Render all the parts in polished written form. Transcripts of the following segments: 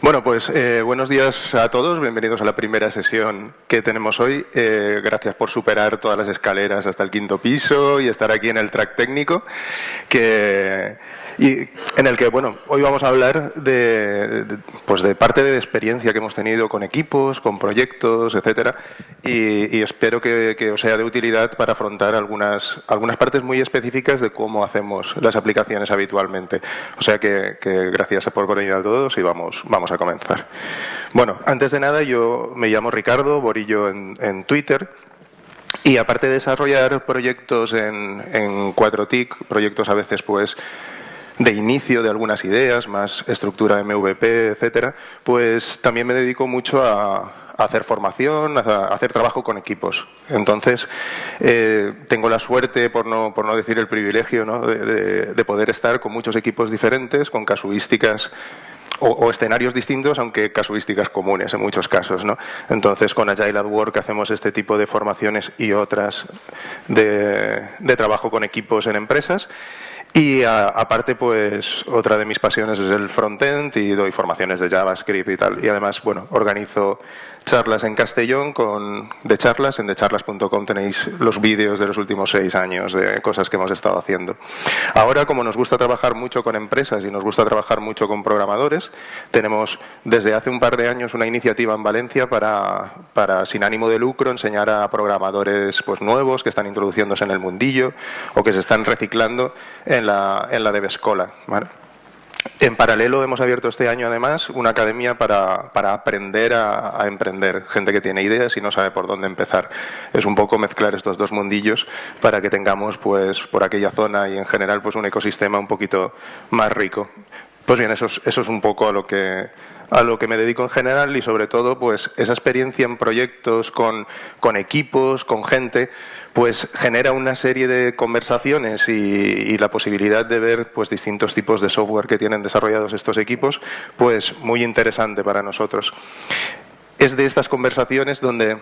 Bueno, pues buenos días a todos, bienvenidos a la primera sesión que tenemos hoy. Gracias por superar todas las escaleras hasta el quinto piso y estar aquí en el track técnico, y en el que, bueno, hoy vamos a hablar de parte de experiencia que hemos tenido con equipos, con proyectos, etcétera, y espero que os sea de utilidad para afrontar algunas partes muy específicas de cómo hacemos las aplicaciones habitualmente. O sea que gracias por venir a todos y vamos a comenzar. Bueno, antes de nada, yo me llamo Ricardo Borillo en Twitter. Y aparte de desarrollar proyectos en 4TIC, proyectos a veces pues de inicio de algunas ideas, más estructura MVP, etcétera, pues también me dedico mucho a hacer formación, a hacer trabajo con equipos. Entonces, tengo la suerte, por no decir el privilegio, ¿no?, de poder estar con muchos equipos diferentes, con casuísticas o escenarios distintos, aunque casuísticas comunes en muchos casos, ¿no? Entonces, con Agile at Work hacemos este tipo de formaciones y otras de trabajo con equipos en empresas. Y aparte, pues, otra de mis pasiones es el frontend y doy formaciones de JavaScript y tal. Y además, bueno, organizo charlas en Castellón de charlas. En decharlas.com tenéis los vídeos de los últimos 6 años de cosas que hemos estado haciendo. Ahora, como nos gusta trabajar mucho con empresas y nos gusta trabajar mucho con programadores, tenemos desde hace un par de años una iniciativa en Valencia para sin ánimo de lucro, enseñar a programadores pues nuevos que están introduciéndose en el mundillo o que se están reciclando en la Devescola, ¿vale? En paralelo hemos abierto este año, además, una academia para aprender a emprender. Gente que tiene ideas y no sabe por dónde empezar. Es un poco mezclar estos dos mundillos para que tengamos, pues, por aquella zona y en general, pues, un ecosistema un poquito más rico. Pues bien, eso es un poco a lo que me dedico en general y sobre todo pues esa experiencia en proyectos con equipos, con gente, pues genera una serie de conversaciones y la posibilidad de ver pues distintos tipos de software que tienen desarrollados estos equipos, pues muy interesante para nosotros. Es de estas conversaciones donde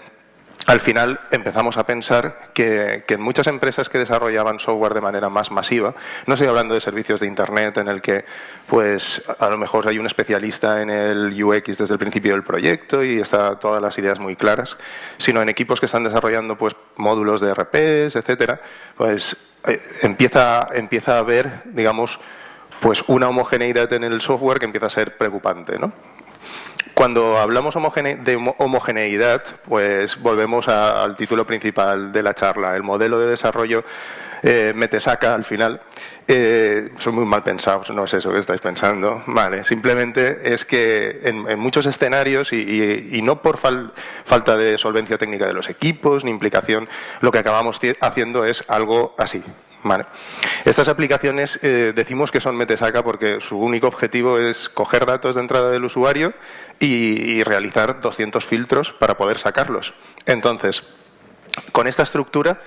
al final empezamos a pensar que en muchas empresas que desarrollaban software de manera más masiva, no estoy hablando de servicios de Internet en el que pues a lo mejor hay un especialista en el UX desde el principio del proyecto y está todas las ideas muy claras, sino en equipos que están desarrollando pues módulos de RPs, etcétera, pues empieza a haber, digamos, pues una homogeneidad en el software que empieza a ser preocupante, ¿no? Cuando hablamos de homogeneidad, pues volvemos al título principal de la charla, el modelo de desarrollo Metesaka al final. Son muy mal pensados, no es eso que estáis pensando, vale. Simplemente es que en muchos escenarios y no por falta de solvencia técnica de los equipos ni implicación, lo que acabamos haciendo es algo así. Vale. Estas aplicaciones decimos que son Metesaka porque su único objetivo es coger datos de entrada del usuario y realizar 200 filtros para poder sacarlos. Entonces, con esta estructura,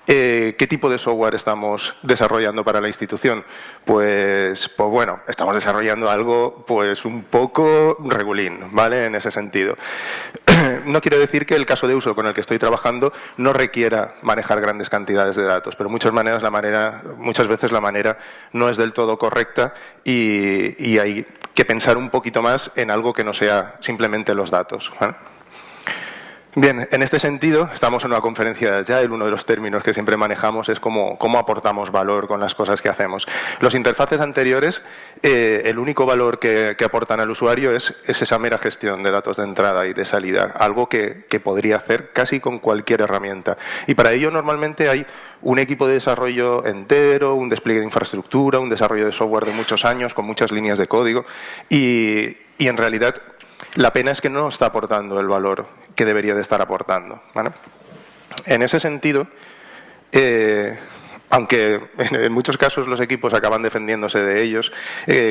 ¿qué tipo de software estamos desarrollando para la institución? Pues bueno, estamos desarrollando algo pues un poco regulín, ¿vale? En ese sentido. No quiero decir que el caso de uso con el que estoy trabajando no requiera manejar grandes cantidades de datos, pero muchas veces la manera no es del todo correcta y hay que pensar un poquito más en algo que no sea simplemente los datos, ¿vale? Bien, en este sentido, estamos en una conferencia de Agile, uno de los términos que siempre manejamos es cómo aportamos valor con las cosas que hacemos. Los interfaces anteriores, el único valor que aportan al usuario es esa mera gestión de datos de entrada y de salida, algo que podría hacer casi con cualquier herramienta. Y para ello normalmente hay un equipo de desarrollo entero, un despliegue de infraestructura, un desarrollo de software de muchos años, con muchas líneas de código y en realidad la pena es que no está aportando el valor que debería de estar aportando, ¿vale? En ese sentido, aunque en muchos casos los equipos acaban defendiéndose de ellos,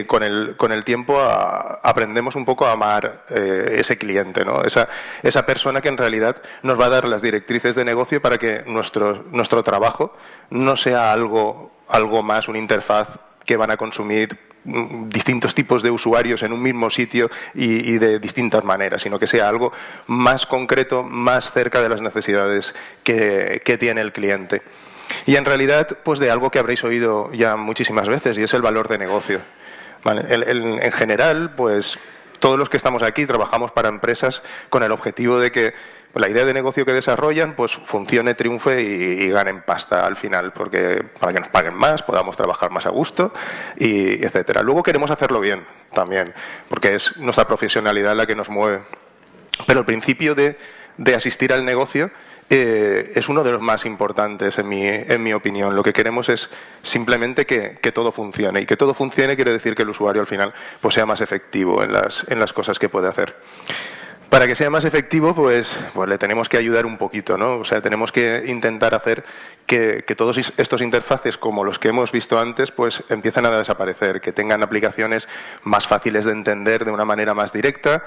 con el tiempo aprendemos un poco a amar ese cliente, ¿no? Esa persona que en realidad nos va a dar las directrices de negocio para que nuestro trabajo no sea algo más, una interfaz que van a consumir distintos tipos de usuarios en un mismo sitio y de distintas maneras, sino que sea algo más concreto, más cerca de las necesidades que tiene el cliente. Y en realidad, pues de algo que habréis oído ya muchísimas veces, y es el valor de negocio. ¿Vale? En general, pues todos los que estamos aquí trabajamos para empresas con el objetivo de que la idea de negocio que desarrollan pues funcione, triunfe y ganen pasta al final, porque para que nos paguen más, podamos trabajar más a gusto, y etcétera. Luego queremos hacerlo bien también, porque es nuestra profesionalidad la que nos mueve. Pero el principio de asistir al negocio es uno de los más importantes en mi opinión. Lo que queremos es simplemente que todo funcione, y que todo funcione quiere decir que el usuario al final pues sea más efectivo en las cosas que puede hacer. Para que sea más efectivo, pues le tenemos que ayudar un poquito, ¿no? O sea, tenemos que intentar hacer que todos estos interfaces, como los que hemos visto antes, pues empiecen a desaparecer, que tengan aplicaciones más fáciles de entender de una manera más directa,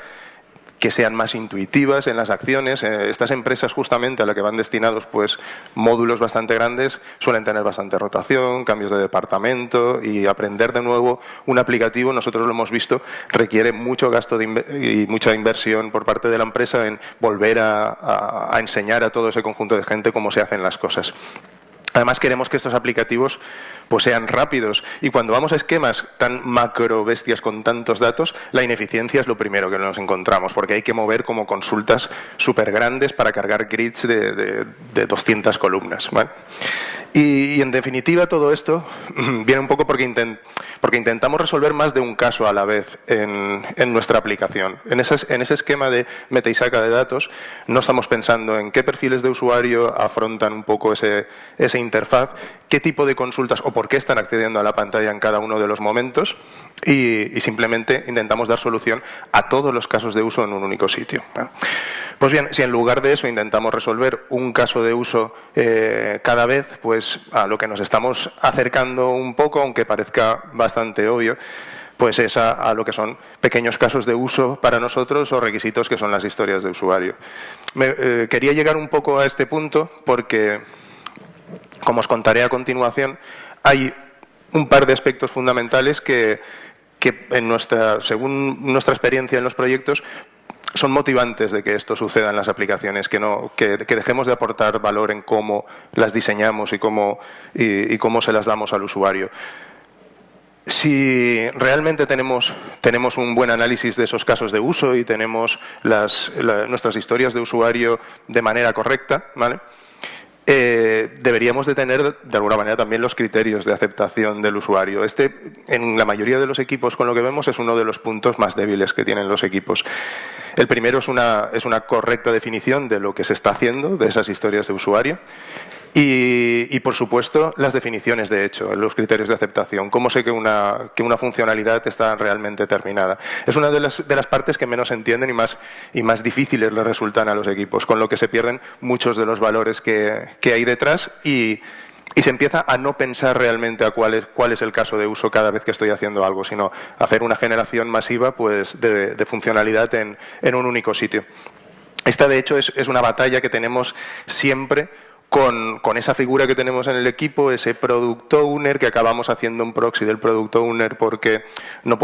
que sean más intuitivas en las acciones. Estas empresas, justamente a las que van destinados pues módulos bastante grandes, suelen tener bastante rotación, cambios de departamento, y aprender de nuevo un aplicativo, nosotros lo hemos visto, requiere mucho gasto y mucha inversión por parte de la empresa en volver a enseñar a todo ese conjunto de gente cómo se hacen las cosas. Además, queremos que estos aplicativos pues sean rápidos, y cuando vamos a esquemas tan macro bestias con tantos datos, la ineficiencia es lo primero que nos encontramos, porque hay que mover como consultas súper grandes para cargar grids de 200 columnas, ¿vale? Y en definitiva todo esto viene un poco porque intentamos resolver más de un caso a la vez en nuestra aplicación. En ese esquema de meta y saca de datos no estamos pensando en qué perfiles de usuario afrontan un poco esa interfaz, qué tipo de consultas o por qué están accediendo a la pantalla en cada uno de los momentos, y simplemente intentamos dar solución a todos los casos de uso en un único sitio. Pues bien, si en lugar de eso intentamos resolver un caso de uso cada vez, pues a lo que nos estamos acercando un poco, aunque parezca bastante obvio, pues es a lo que son pequeños casos de uso para nosotros o requisitos que son las historias de usuario. Quería llegar un poco a este punto porque, como os contaré a continuación, hay un par de aspectos fundamentales que según nuestra experiencia en los proyectos, son motivantes de que esto suceda en las aplicaciones, que dejemos de aportar valor en cómo las diseñamos y cómo se las damos al usuario. Si realmente tenemos un buen análisis de esos casos de uso y tenemos nuestras historias de usuario de manera correcta, ¿vale? Deberíamos de tener de alguna manera también los criterios de aceptación del usuario. En la mayoría de los equipos, con lo que vemos, es uno de los puntos más débiles que tienen los equipos. El primero es una correcta definición de lo que se está haciendo, de esas historias de usuario. Y por supuesto, las definiciones de hecho, los criterios de aceptación. ¿Cómo sé que una funcionalidad está realmente terminada? Es una de las partes que menos entienden y más difíciles les resultan a los equipos, con lo que se pierden muchos de los valores que hay detrás, y se empieza a no pensar realmente a cuál es el caso de uso cada vez que estoy haciendo algo, sino hacer una generación masiva pues, de funcionalidad en un único sitio. Esta, de hecho, es una batalla que tenemos siempre con esa figura que tenemos en el equipo, ese Product Owner, que acabamos haciendo un proxy del Product Owner porque no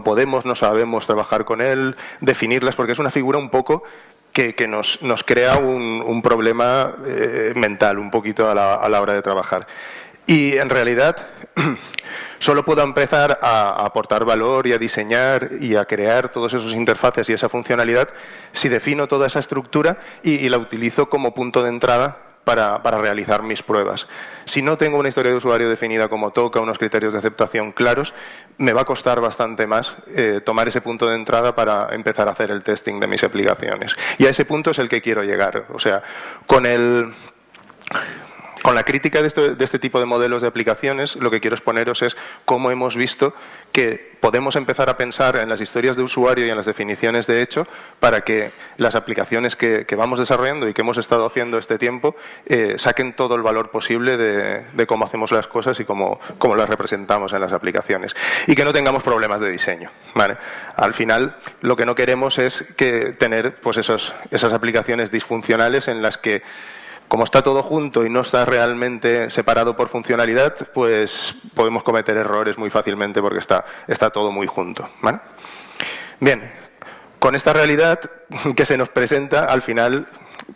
podemos, no sabemos trabajar con él, definirlas, porque es una figura un poco que nos crea un problema mental un poquito a la hora de trabajar. Y en realidad solo puedo empezar a aportar valor y a diseñar y a crear todos esos interfaces y esa funcionalidad si defino toda esa estructura y la utilizo como punto de entrada para realizar mis pruebas. Si no tengo una historia de usuario definida como toca, unos criterios de aceptación claros, me va a costar bastante más tomar ese punto de entrada para empezar a hacer el testing de mis aplicaciones. Y a ese punto es el que quiero llegar. O sea, con la crítica de este tipo de modelos de aplicaciones, lo que quiero exponeros es cómo hemos visto que podemos empezar a pensar en las historias de usuario y en las definiciones de hecho para que las aplicaciones que vamos desarrollando y que hemos estado haciendo este tiempo saquen todo el valor posible de cómo hacemos las cosas y cómo las representamos en las aplicaciones. Y que no tengamos problemas de diseño, ¿vale? Al final, lo que no queremos es tener pues, esas aplicaciones disfuncionales en las que, como está todo junto y no está realmente separado por funcionalidad, pues podemos cometer errores muy fácilmente porque está todo muy junto, ¿vale? Bien, con esta realidad que se nos presenta, al final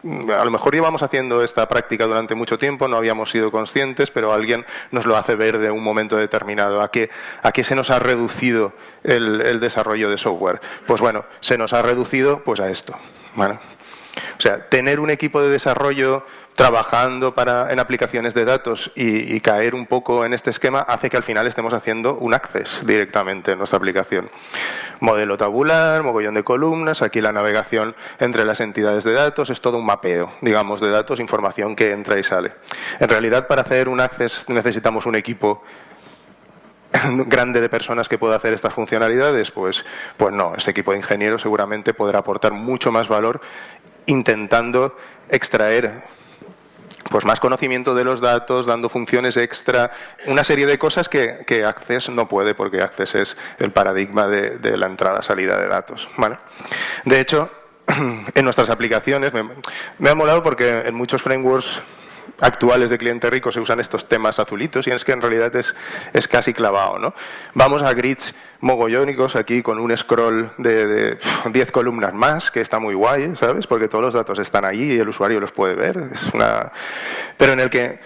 a lo mejor llevamos haciendo esta práctica durante mucho tiempo, no habíamos sido conscientes, pero alguien nos lo hace ver de un momento determinado. ¿A qué se nos ha reducido el desarrollo de software? Pues bueno, se nos ha reducido pues a esto, ¿vale? O sea, tener un equipo de desarrollo trabajando en aplicaciones de datos y caer un poco en este esquema hace que al final estemos haciendo un access directamente en nuestra aplicación. Modelo tabular, mogollón de columnas, aquí la navegación entre las entidades de datos, es todo un mapeo, digamos, de datos, información que entra y sale. En realidad, para hacer un access necesitamos un equipo grande de personas que pueda hacer estas funcionalidades, pues no, ese equipo de ingenieros seguramente podrá aportar mucho más valor intentando extraer pues más conocimiento de los datos, dando funciones extra, una serie de cosas que Access no puede, porque Access es el paradigma de la entrada-salida de datos, ¿vale? De hecho, en nuestras aplicaciones, me ha molado porque en muchos frameworks actuales de cliente rico se usan estos temas azulitos y es que en realidad es casi clavado, ¿no? Vamos a grids mogollónicos aquí con un scroll de 10 columnas más, que está muy guay, ¿sabes? Porque todos los datos están allí y el usuario los puede ver. Pero en el que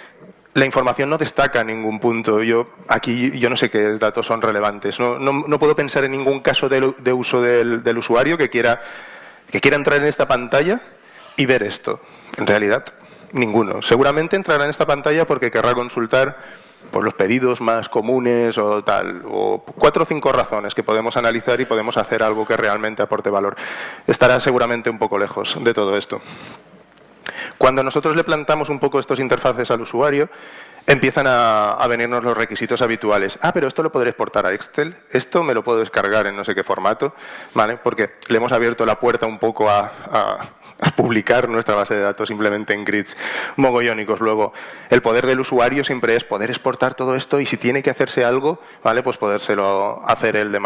la información no destaca en ningún punto. Yo no sé qué datos son relevantes. No puedo pensar en ningún caso de uso del usuario que quiera entrar en esta pantalla y ver esto. En realidad, ninguno. Seguramente entrará en esta pantalla porque querrá consultar por los pedidos más comunes o tal, o 4 o 5 razones que podemos analizar y podemos hacer algo que realmente aporte valor. Estará seguramente un poco lejos de todo esto. Cuando nosotros le plantamos un poco estos interfaces al usuario, empiezan a venirnos los requisitos habituales. Pero esto lo podré exportar a Excel, esto me lo puedo descargar en no sé qué formato, ¿vale? Porque le hemos abierto la puerta un poco a publicar nuestra base de datos simplemente en grids mogollónicos. Luego, el poder del usuario siempre es poder exportar todo esto y si tiene que hacerse algo, ¿vale? Pues podérselo hacer él de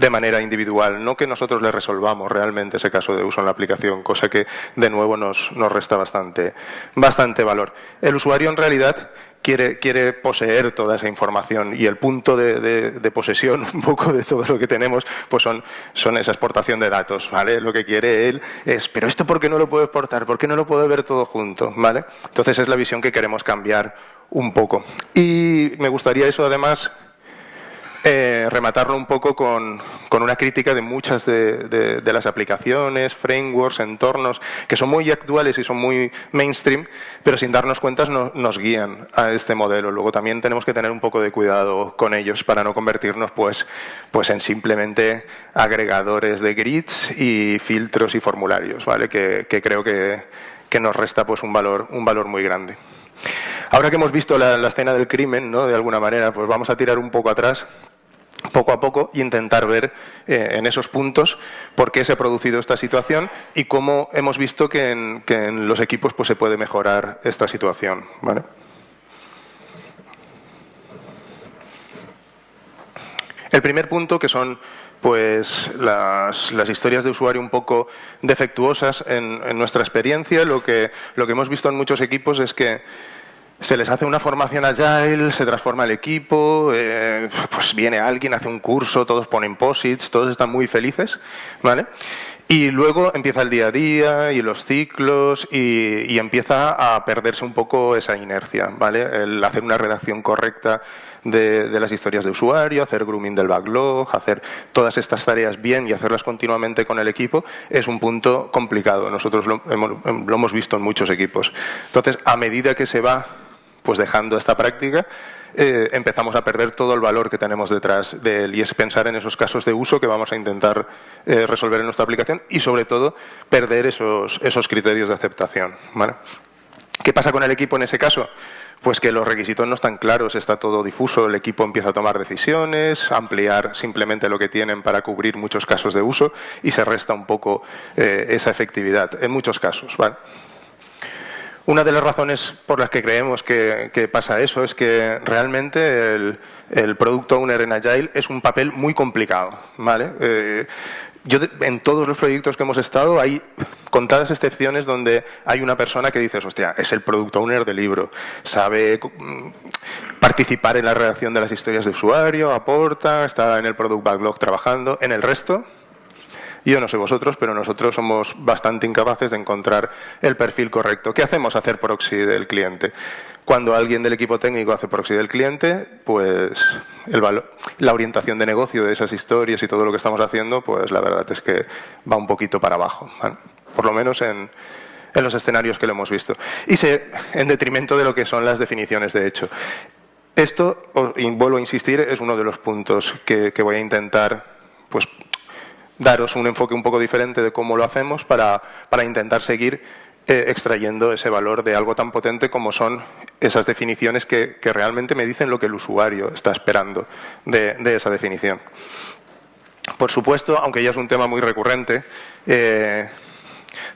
manera individual, no que nosotros le resolvamos realmente ese caso de uso en la aplicación, cosa que de nuevo nos resta bastante valor. El usuario en realidad quiere poseer toda esa información y el punto de posesión un poco de todo lo que tenemos pues son esa exportación de datos, ¿vale? Lo que quiere él es, pero esto ¿por qué no lo puedo exportar? ¿Por qué no lo puedo ver todo junto? ¿Vale? Entonces es la visión que queremos cambiar un poco. Y me gustaría eso además rematarlo un poco con una crítica de muchas de las aplicaciones, frameworks, entornos, que son muy actuales y son muy mainstream, pero sin darnos cuenta nos guían a este modelo. Luego también tenemos que tener un poco de cuidado con ellos para no convertirnos pues en simplemente agregadores de grids y filtros y formularios, ¿vale? Que creo que nos resta pues un valor muy grande. Ahora que hemos visto la escena del crimen, ¿no? De alguna manera, pues vamos a tirar un poco atrás, poco a poco, e intentar ver en esos puntos por qué se ha producido esta situación y cómo hemos visto que en los equipos pues, se puede mejorar esta situación, ¿vale? El primer punto, que son pues las historias de usuario un poco defectuosas en nuestra experiencia, lo que hemos visto en muchos equipos es que se les hace una formación agile, se transforma el equipo, pues viene alguien, hace un curso, todos ponen posits, todos están muy felices, ¿vale? Y luego empieza el día a día y los ciclos y empieza a perderse un poco esa inercia, ¿vale? El hacer una redacción correcta de las historias de usuario, hacer grooming del backlog, hacer todas estas tareas bien y hacerlas continuamente con el equipo es un punto complicado. Nosotros lo hemos visto en muchos equipos. Entonces, a medida que se va pues dejando esta práctica, empezamos a perder todo el valor que tenemos detrás de él y es pensar en esos casos de uso que vamos a intentar resolver en nuestra aplicación y sobre todo perder esos criterios de aceptación, ¿vale? ¿Qué pasa con el equipo en ese caso? Pues que los requisitos no están claros, está todo difuso, el equipo empieza a tomar decisiones, a ampliar simplemente lo que tienen para cubrir muchos casos de uso y se resta un poco esa efectividad en muchos casos, ¿vale? Una de las razones por las que creemos que pasa eso es que realmente el Product Owner en Agile es un papel muy complicado, ¿vale? En todos los proyectos que hemos estado hay contadas excepciones donde hay una persona que dices, hostia, es el Product Owner del libro, sabe participar en la redacción de las historias de usuario, aporta, está en el Product Backlog trabajando. En el resto Yo no sé vosotros, pero nosotros somos bastante incapaces de encontrar el perfil correcto. ¿Qué hacemos? Hacer proxy del cliente. Cuando alguien del equipo técnico hace proxy del cliente, pues la orientación de negocio de esas historias y todo lo que estamos haciendo, pues la verdad es que va un poquito para abajo, ¿vale? Por lo menos en los escenarios que lo hemos visto. Y en detrimento de lo que son las definiciones de hecho. Esto, y vuelvo a insistir, es uno de los puntos que voy a intentar pues, daros un enfoque un poco diferente de cómo lo hacemos para intentar seguir extrayendo ese valor de algo tan potente como son esas definiciones que realmente me dicen lo que el usuario está esperando de esa definición. Por supuesto, aunque ya es un tema muy recurrente,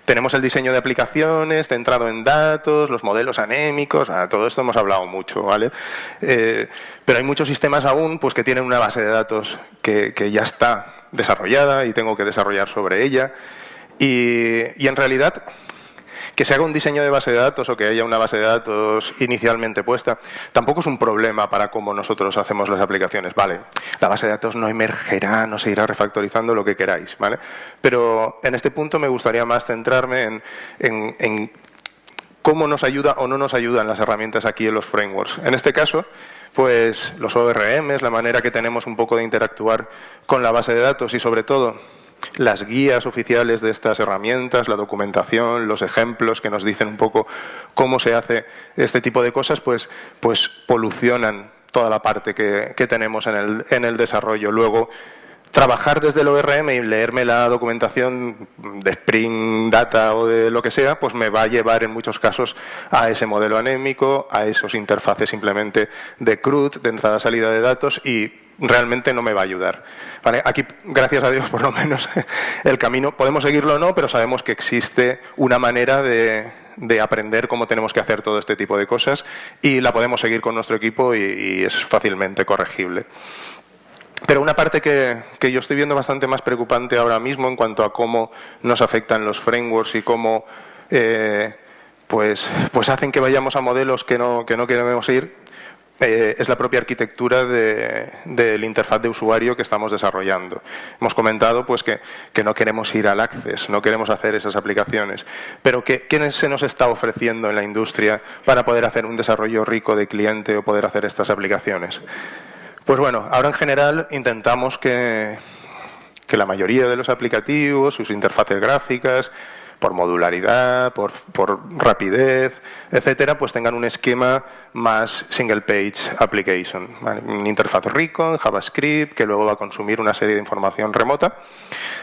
tenemos el diseño de aplicaciones centrado en datos, los modelos anémicos, todo esto hemos hablado mucho, ¿vale? Pero hay muchos sistemas aún pues, que tienen una base de datos que ya está desarrollada y tengo que desarrollar sobre ella. Y en realidad, que se haga un diseño de base de datos o que haya una base de datos inicialmente puesta, tampoco es un problema para cómo nosotros hacemos las aplicaciones. Vale, la base de datos no emergerá, no se irá refactorizando, lo que queráis, ¿vale? Pero en este punto me gustaría más centrarme en cómo nos ayuda o no nos ayudan las herramientas aquí en los frameworks. En este caso, pues los ORMs, la manera que tenemos un poco de interactuar con la base de datos y sobre todo las guías oficiales de estas herramientas, la documentación, los ejemplos que nos dicen un poco cómo se hace este tipo de cosas, pues polucionan toda la parte que tenemos en el desarrollo. Luego, trabajar desde el ORM y leerme la documentación de Spring Data o de lo que sea, pues me va a llevar en muchos casos a ese modelo anémico, a esos interfaces simplemente de CRUD, de entrada-salida de datos, y realmente no me va a ayudar. ¿Vale? Aquí, gracias a Dios, por lo menos, el camino, podemos seguirlo o no, pero sabemos que existe una manera de aprender cómo tenemos que hacer todo este tipo de cosas y la podemos seguir con nuestro equipo y es fácilmente corregible. Pero una parte que yo estoy viendo bastante más preocupante ahora mismo en cuanto a cómo nos afectan los frameworks y cómo pues hacen que vayamos a modelos que no queremos ir, es la propia arquitectura del interfaz de usuario que estamos desarrollando. Hemos comentado pues, que no queremos ir al Access, no queremos hacer esas aplicaciones, pero ¿qué se nos está ofreciendo en la industria para poder hacer un desarrollo rico de cliente o poder hacer estas aplicaciones? Pues bueno, ahora en general intentamos que la mayoría de los aplicativos, sus interfaces gráficas, por modularidad, por rapidez, etcétera, pues tengan un esquema más single page application, ¿vale? Una interfaz rico en JavaScript que luego va a consumir una serie de información remota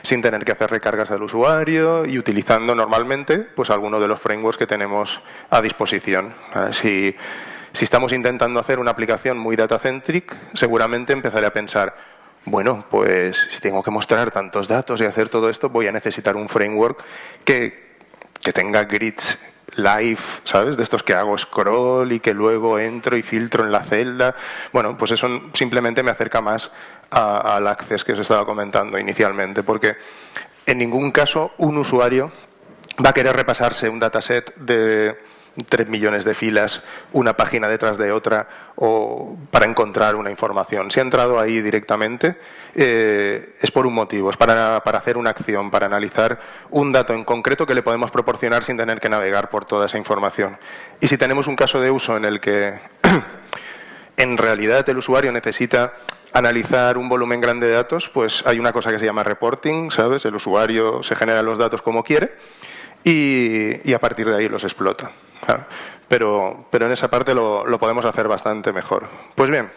sin tener que hacer recargas al usuario y utilizando normalmente pues alguno de los frameworks que tenemos a disposición. Si estamos intentando hacer una aplicación muy data-centric, seguramente empezaré a pensar, bueno, pues si tengo que mostrar tantos datos y hacer todo esto, voy a necesitar un framework que tenga grids live, ¿sabes? De estos que hago scroll y que luego entro y filtro en la celda. Bueno, pues eso simplemente me acerca más al Access que os estaba comentando inicialmente, porque en ningún caso un usuario va a querer repasarse un dataset de 3 millones de filas, una página detrás de otra, o para encontrar una información. Si ha entrado ahí directamente, es por un motivo, es para hacer una acción, para analizar un dato en concreto que le podemos proporcionar sin tener que navegar por toda esa información. Y si tenemos un caso de uso en el que en realidad el usuario necesita analizar un volumen grande de datos, pues hay una cosa que se llama reporting, ¿sabes? El usuario se genera los datos como quiere y a partir de ahí los explota. Pero en esa parte lo podemos hacer bastante mejor. Pues bien,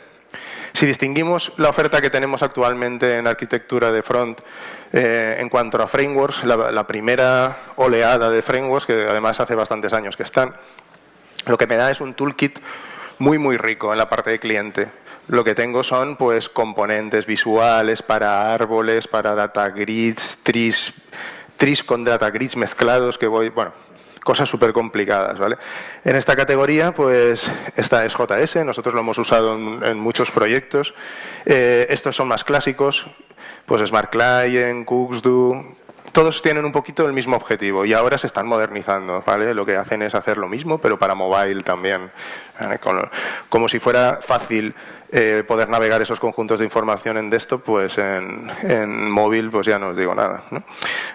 si distinguimos la oferta que tenemos actualmente en arquitectura de front en cuanto a frameworks, la primera oleada de frameworks, que además hace bastantes años que están, lo que me da es un toolkit muy rico en la parte de cliente. Lo que tengo son pues componentes visuales para árboles, para data grids, trees con data grids mezclados que cosas súper complicadas, ¿vale? En esta categoría, pues, esta es JS, nosotros lo hemos usado en muchos proyectos. Estos son más clásicos, pues Smart Client, CooksDo, todos tienen un poquito el mismo objetivo y ahora se están modernizando, ¿vale? Lo que hacen es hacer lo mismo, pero para mobile también, ¿vale? Como si fuera fácil poder navegar esos conjuntos de información en desktop, pues en móvil pues ya no os digo nada, ¿no?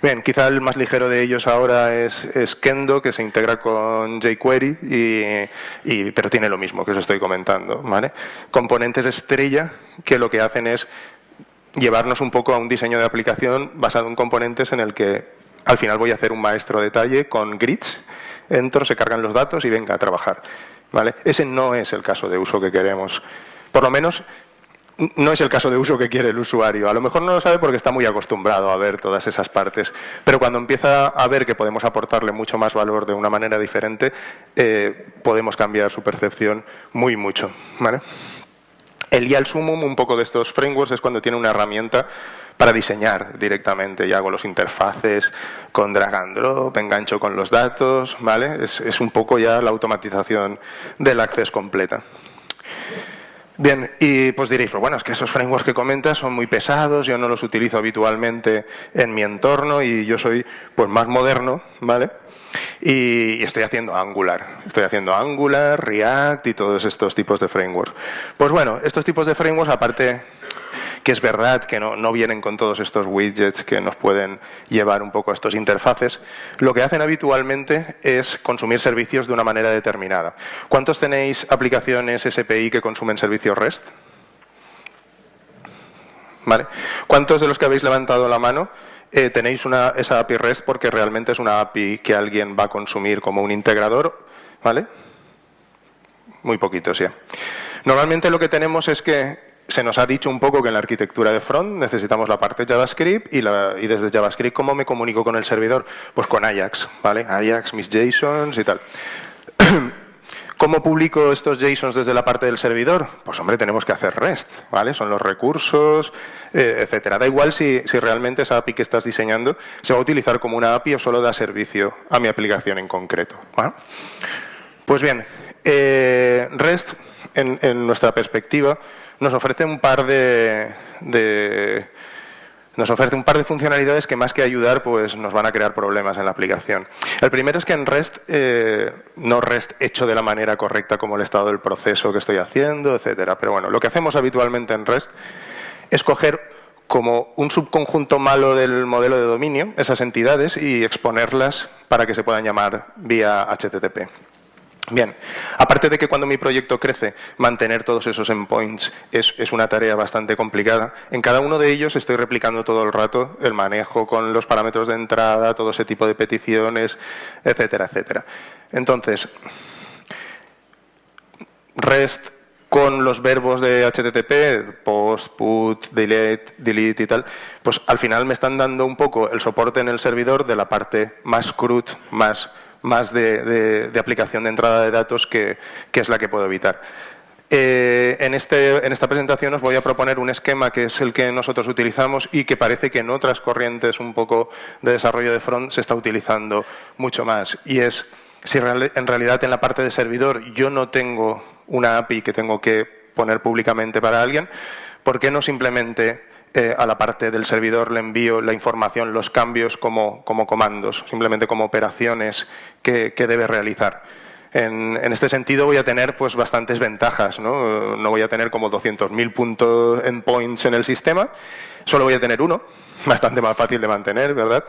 Bien, quizá el más ligero de ellos ahora es Kendo, que se integra con jQuery, pero tiene lo mismo que os estoy comentando, ¿vale? Componentes estrella que lo que hacen es llevarnos un poco a un diseño de aplicación basado en componentes en el que al final voy a hacer un maestro detalle con grids, entro, se cargan los datos y venga a trabajar, ¿vale? Ese no es el caso de uso que queremos. Por lo menos no es el caso de uso que quiere el usuario. A lo mejor no lo sabe porque está muy acostumbrado a ver todas esas partes, pero cuando empieza a ver que podemos aportarle mucho más valor de una manera diferente, podemos cambiar su percepción mucho, ¿vale? El y al sumum un poco de estos frameworks es cuando tiene una herramienta para diseñar directamente. Ya hago los interfaces con drag and drop, engancho con los datos, ¿vale? Es un poco ya la automatización del Access completa. Bien, y pues diréis, pues bueno, es que esos frameworks que comentas son muy pesados, yo no los utilizo habitualmente en mi entorno y yo soy pues más moderno, ¿vale? Y estoy haciendo Angular, React y todos estos tipos de frameworks. Pues bueno, estos tipos de frameworks, aparte que es verdad que no vienen con todos estos widgets que nos pueden llevar un poco a estos interfaces, lo que hacen habitualmente es consumir servicios de una manera determinada. ¿Cuántos tenéis aplicaciones SPI que consumen servicios REST? ¿Vale? ¿Cuántos de los que habéis levantado la mano tenéis esa API REST porque realmente es una API que alguien va a consumir como un integrador? ¿Vale? Muy poquitos ya. Normalmente lo que tenemos es que se nos ha dicho un poco que en la arquitectura de front necesitamos la parte JavaScript y desde JavaScript, ¿cómo me comunico con el servidor? Pues con Ajax, ¿vale? Ajax, mis JSONs y tal. ¿Cómo publico estos JSONs desde la parte del servidor? Pues hombre, tenemos que hacer REST, ¿vale? Son los recursos, etcétera. Da igual si realmente esa API que estás diseñando se va a utilizar como una API o solo da servicio a mi aplicación en concreto, ¿vale? Pues bien, REST, en nuestra perspectiva, nos ofrece un par de funcionalidades que más que ayudar, pues nos van a crear problemas en la aplicación. El primero es que en REST, no REST hecho de la manera correcta como el estado del proceso que estoy haciendo, etcétera. Pero bueno, lo que hacemos habitualmente en REST es coger como un subconjunto malo del modelo de dominio esas entidades y exponerlas para que se puedan llamar vía HTTP. Bien, aparte de que cuando mi proyecto crece, mantener todos esos endpoints es una tarea bastante complicada. En cada uno de ellos estoy replicando todo el rato el manejo con los parámetros de entrada, todo ese tipo de peticiones, etcétera, etcétera. Entonces, REST con los verbos de HTTP, post, put, delete y tal, pues al final me están dando un poco el soporte en el servidor de la parte más CRUD, más de aplicación de entrada de datos que es la que puedo evitar. En esta presentación os voy a proponer un esquema que es el que nosotros utilizamos y que parece que en otras corrientes un poco de desarrollo de front se está utilizando mucho más. Y es, si en realidad en la parte de servidor yo no tengo una API que tengo que poner públicamente para alguien, ¿por qué no simplemente a la parte del servidor le envío la información, los cambios como comandos, simplemente como operaciones que debe realizar? En este sentido voy a tener pues bastantes ventajas, ¿no? No voy a tener como 200.000 puntos endpoints en el sistema, solo voy a tener uno, bastante más fácil de mantener, ¿verdad?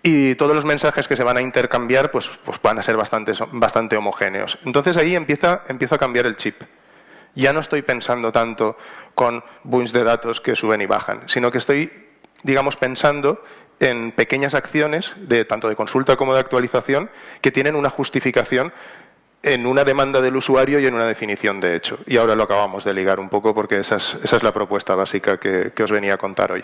Y todos los mensajes que se van a intercambiar pues van a ser bastante homogéneos. Entonces ahí empiezo a cambiar el chip. Ya no estoy pensando tanto con bunch de datos que suben y bajan, sino que estoy, digamos, pensando en pequeñas acciones, tanto de consulta como de actualización, que tienen una justificación en una demanda del usuario y en una definición de hecho. Y ahora lo acabamos de ligar un poco porque esa es la propuesta básica que os venía a contar hoy.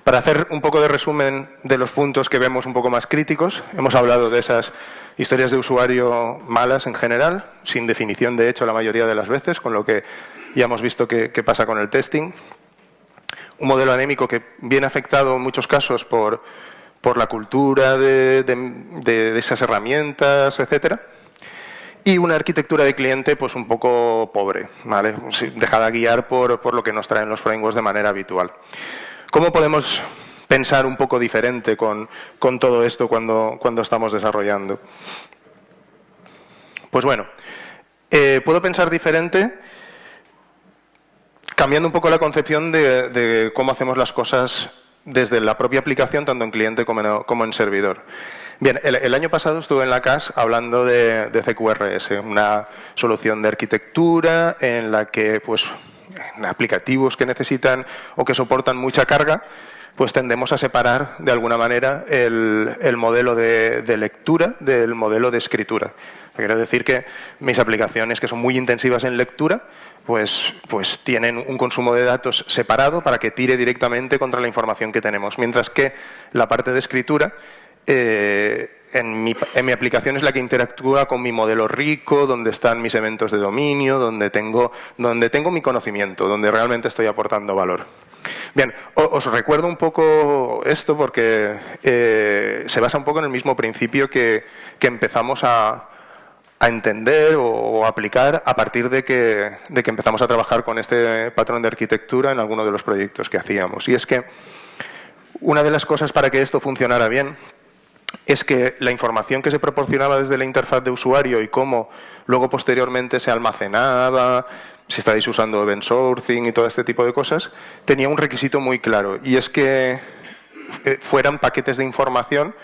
Para hacer un poco de resumen de los puntos que vemos un poco más críticos, hemos hablado de esas historias de usuario malas en general, sin definición de hecho la mayoría de las veces, con lo que ya hemos visto qué pasa con el testing. Un modelo anémico que viene afectado en muchos casos por la cultura de esas herramientas, etcétera. Y una arquitectura de cliente pues un poco pobre, ¿vale? Dejada guiar por lo que nos traen los frameworks de manera habitual. ¿Cómo podemos pensar un poco diferente con todo esto cuando estamos desarrollando. Pues bueno, puedo pensar diferente cambiando un poco la concepción de cómo hacemos las cosas desde la propia aplicación, tanto en cliente como en servidor. Bien, el año pasado estuve en la CAS hablando de CQRS, una solución de arquitectura en la que, pues, en aplicativos que necesitan o que soportan mucha carga, pues tendemos a separar de alguna manera el modelo de lectura del modelo de escritura. Quiero decir que mis aplicaciones que son muy intensivas en lectura, pues tienen un consumo de datos separado para que tire directamente contra la información que tenemos. Mientras que la parte de escritura, en mi aplicación es la que interactúa con mi modelo rico, donde están mis eventos de dominio, donde tengo mi conocimiento, donde realmente estoy aportando valor. Bien, os recuerdo un poco esto porque se basa un poco en el mismo principio que empezamos a entender o aplicar a partir de que empezamos a trabajar con este patrón de arquitectura en alguno de los proyectos que hacíamos. Y es que una de las cosas para que esto funcionara bien es que la información que se proporcionaba desde la interfaz de usuario y cómo luego posteriormente se almacenaba, si estáis usando event sourcing y todo este tipo de cosas, tenía un requisito muy claro, y es que fueran paquetes de información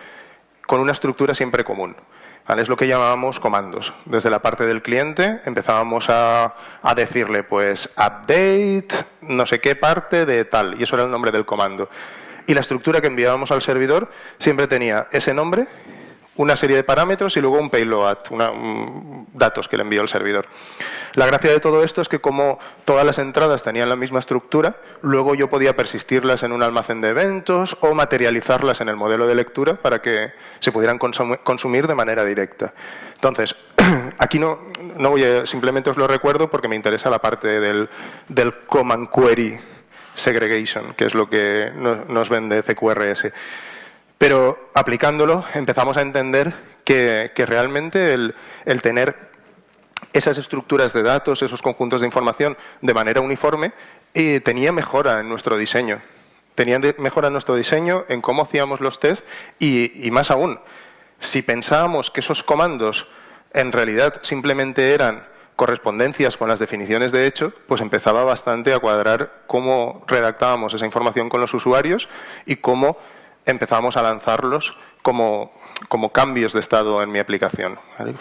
con una estructura siempre común. ¿Vale? Es lo que llamábamos comandos. Desde la parte del cliente empezábamos a decirle, pues, update, no sé qué parte de tal, y eso era el nombre del comando. Y la estructura que enviábamos al servidor siempre tenía ese nombre, una serie de parámetros y luego un payload, datos que le envió el servidor. La gracia de todo esto es que como todas las entradas tenían la misma estructura, luego yo podía persistirlas en un almacén de eventos o materializarlas en el modelo de lectura para que se pudieran consumir de manera directa. Entonces, aquí no voy a, simplemente os lo recuerdo porque me interesa la parte del command query segregation, que es lo que nos vende CQRS. Pero aplicándolo empezamos a entender que realmente el tener esas estructuras de datos, esos conjuntos de información de manera uniforme, tenía mejora en nuestro diseño. Tenía mejora en nuestro diseño, en cómo hacíamos los tests y más aún, si pensábamos que esos comandos en realidad simplemente eran correspondencias con las definiciones de hecho, pues empezaba bastante a cuadrar cómo redactábamos esa información con los usuarios y cómo empezamos a lanzarlos como cambios de estado en mi aplicación. ¿Vale?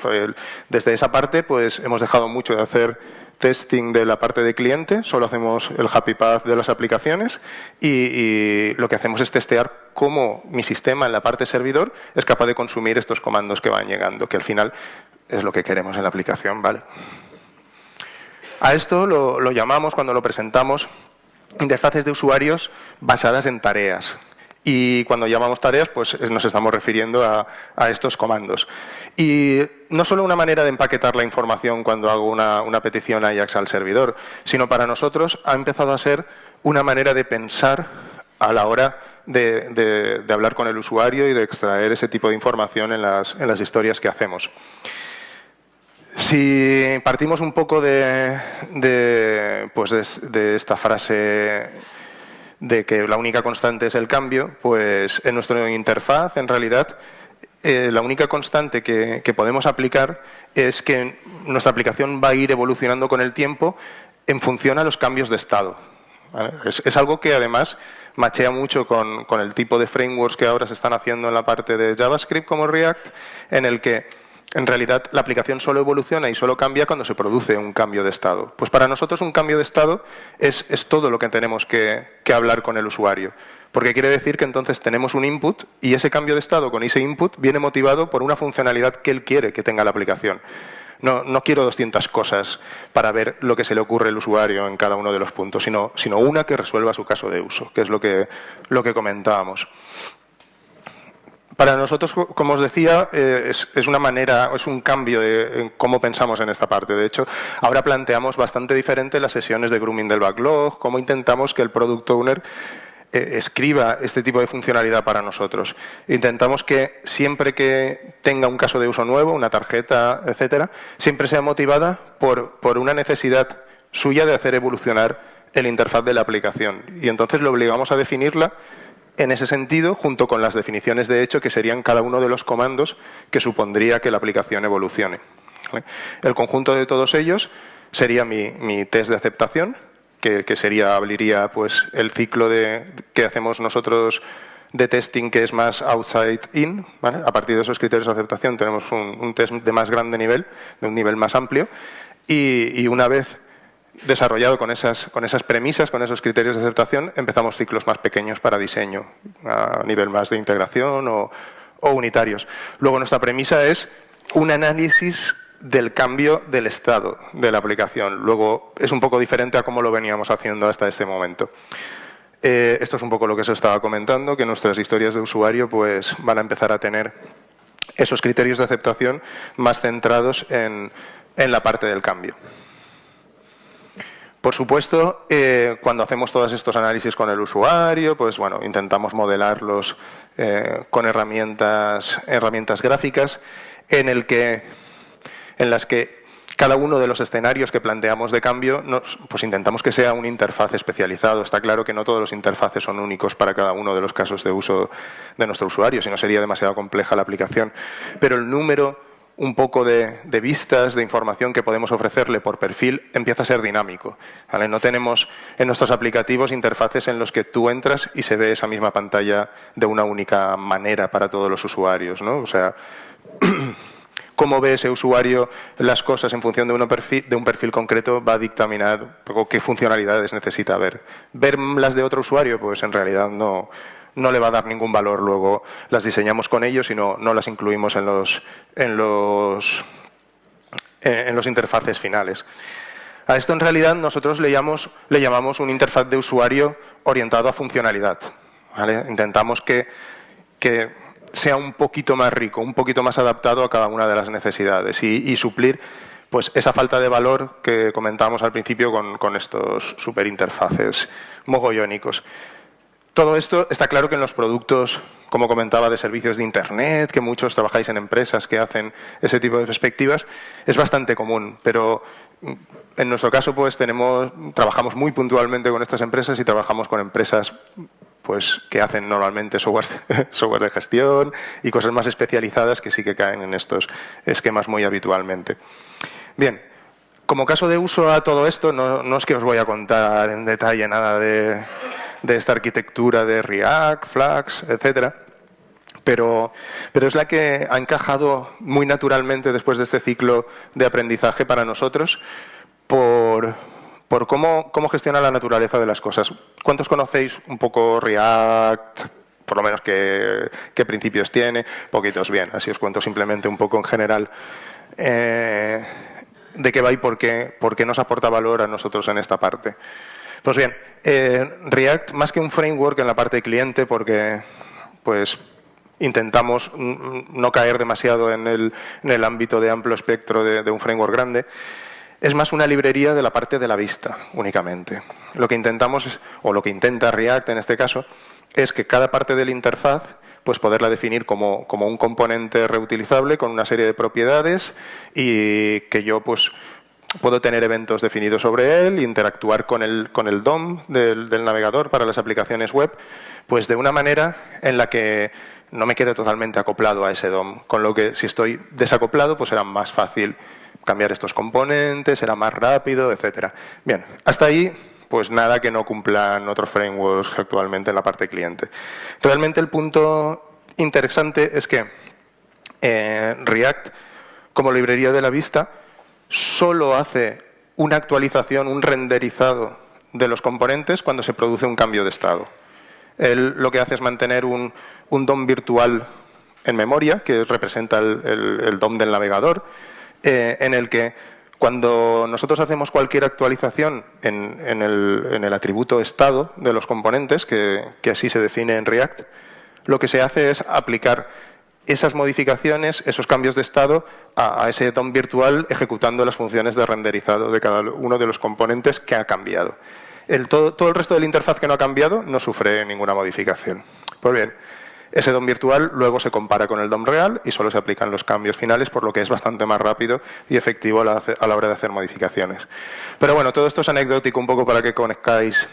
Desde esa parte, pues hemos dejado mucho de hacer testing de la parte de cliente, solo hacemos el happy path de las aplicaciones y lo que hacemos es testear cómo mi sistema en la parte servidor es capaz de consumir estos comandos que van llegando, que al final es lo que queremos en la aplicación. ¿Vale? A esto lo llamamos, cuando lo presentamos, interfaces de usuarios basadas en tareas. Y cuando llamamos tareas, pues nos estamos refiriendo a estos comandos. Y no solo una manera de empaquetar la información cuando hago una petición AJAX al servidor, sino para nosotros ha empezado a ser una manera de pensar a la hora de hablar con el usuario y de extraer ese tipo de información en las historias que hacemos. Si partimos un poco de esta frase de que la única constante es el cambio, pues en nuestra interfaz, en realidad, la única constante que podemos aplicar es que nuestra aplicación va a ir evolucionando con el tiempo en función a los cambios de estado. ¿Vale? Es algo que además machea mucho con el tipo de frameworks que ahora se están haciendo en la parte de JavaScript como React, en el que en realidad la aplicación solo evoluciona y solo cambia cuando se produce un cambio de estado. Pues para nosotros un cambio de estado es todo lo que tenemos que hablar con el usuario. Porque quiere decir que entonces tenemos un input y ese cambio de estado con ese input viene motivado por una funcionalidad que él quiere que tenga la aplicación. No quiero 200 cosas para ver lo que se le ocurre al usuario en cada uno de los puntos, sino una que resuelva su caso de uso, que es lo que comentábamos. Para nosotros, como os decía, es una manera, es un cambio en cómo pensamos en esta parte. De hecho, ahora planteamos bastante diferente las sesiones de grooming del backlog, cómo intentamos que el Product Owner escriba este tipo de funcionalidad para nosotros. Intentamos que siempre que tenga un caso de uso nuevo, una tarjeta, etcétera, siempre sea motivada por una necesidad suya de hacer evolucionar el interfaz de la aplicación. Y entonces lo obligamos a definirla en ese sentido, junto con las definiciones de hecho, que serían cada uno de los comandos que supondría que la aplicación evolucione. ¿Vale? El conjunto de todos ellos sería mi test de aceptación, que abriría pues, el ciclo que hacemos nosotros de testing, que es más outside-in. ¿Vale? A partir de esos criterios de aceptación tenemos un test de más grande nivel, de un nivel más amplio, y una vez desarrollado con esas premisas, con esos criterios de aceptación, empezamos ciclos más pequeños para diseño, a nivel más de integración o unitarios. Luego, nuestra premisa es un análisis del cambio del estado de la aplicación. Luego, es un poco diferente a cómo lo veníamos haciendo hasta este momento. Esto es un poco lo que se estaba comentando, que nuestras historias de usuario pues, van a empezar a tener esos criterios de aceptación más centrados en la parte del cambio. Por supuesto, cuando hacemos todos estos análisis con el usuario, pues bueno, intentamos modelarlos con herramientas gráficas en las que cada uno de los escenarios que planteamos de cambio, pues intentamos que sea un interfaz especializado. Está claro que no todos los interfaces son únicos para cada uno de los casos de uso de nuestro usuario, si no sería demasiado compleja la aplicación. Pero el número un poco de vistas, de información que podemos ofrecerle por perfil, empieza a ser dinámico. ¿Vale? No tenemos en nuestros aplicativos interfaces en los que tú entras y se ve esa misma pantalla de una única manera para todos los usuarios, ¿no? O sea, cómo ve ese usuario las cosas en función de un perfil concreto va a dictaminar qué funcionalidades necesita ver. Ver las de otro usuario, pues en realidad no le va a dar ningún valor. Luego las diseñamos con ellos y no las incluimos en los interfaces finales. A esto en realidad nosotros le llamamos un interfaz de usuario orientado a funcionalidad. ¿Vale? Intentamos que sea un poquito más rico, un poquito más adaptado a cada una de las necesidades y suplir pues, esa falta de valor que comentábamos al principio con estos superinterfaces mogollónicos. Todo esto está claro que en los productos, como comentaba, de servicios de Internet, que muchos trabajáis en empresas que hacen ese tipo de perspectivas, es bastante común, pero en nuestro caso pues trabajamos muy puntualmente con estas empresas y trabajamos con empresas pues, que hacen normalmente software de gestión y cosas más especializadas que sí que caen en estos esquemas muy habitualmente. Bien, como caso de uso a todo esto, no es que os voy a contar en detalle nada de esta arquitectura de React, Flux, etcétera, pero es la que ha encajado muy naturalmente después de este ciclo de aprendizaje para nosotros por cómo gestiona la naturaleza de las cosas. ¿Cuántos conocéis un poco React? Por lo menos qué principios tiene. Poquitos, bien. Así os cuento simplemente un poco en general de qué va y por qué nos aporta valor a nosotros en esta parte. Pues bien, React, más que un framework en la parte de cliente, porque pues intentamos no caer demasiado en el ámbito de amplio espectro de un framework grande, es más una librería de la parte de la vista únicamente. Lo que intentamos, o lo que intenta React en este caso, es que cada parte de la interfaz pues poderla definir como un componente reutilizable con una serie de propiedades y que yo pues puedo tener eventos definidos sobre él, interactuar con el DOM del navegador para las aplicaciones web, pues de una manera en la que no me quede totalmente acoplado a ese DOM, con lo que si estoy desacoplado pues será más fácil cambiar estos componentes, será más rápido, etcétera. Bien, hasta ahí pues nada que no cumplan otros frameworks actualmente en la parte cliente. Realmente el punto interesante es que React, como librería de la vista, solo hace una actualización, un renderizado de los componentes cuando se produce un cambio de estado. Él lo que hace es mantener un DOM virtual en memoria, que representa el DOM del navegador, en el que cuando nosotros hacemos cualquier actualización en el atributo estado de los componentes, que así se define en React, lo que se hace es aplicar esas modificaciones, esos cambios de estado a ese DOM virtual ejecutando las funciones de renderizado de cada uno de los componentes que ha cambiado. Todo el resto de la interfaz que no ha cambiado no sufre ninguna modificación. Pues bien, ese DOM virtual luego se compara con el DOM real y solo se aplican los cambios finales, por lo que es bastante más rápido y efectivo a la hora de hacer modificaciones. Pero bueno, todo esto es anecdótico un poco para que conozcáis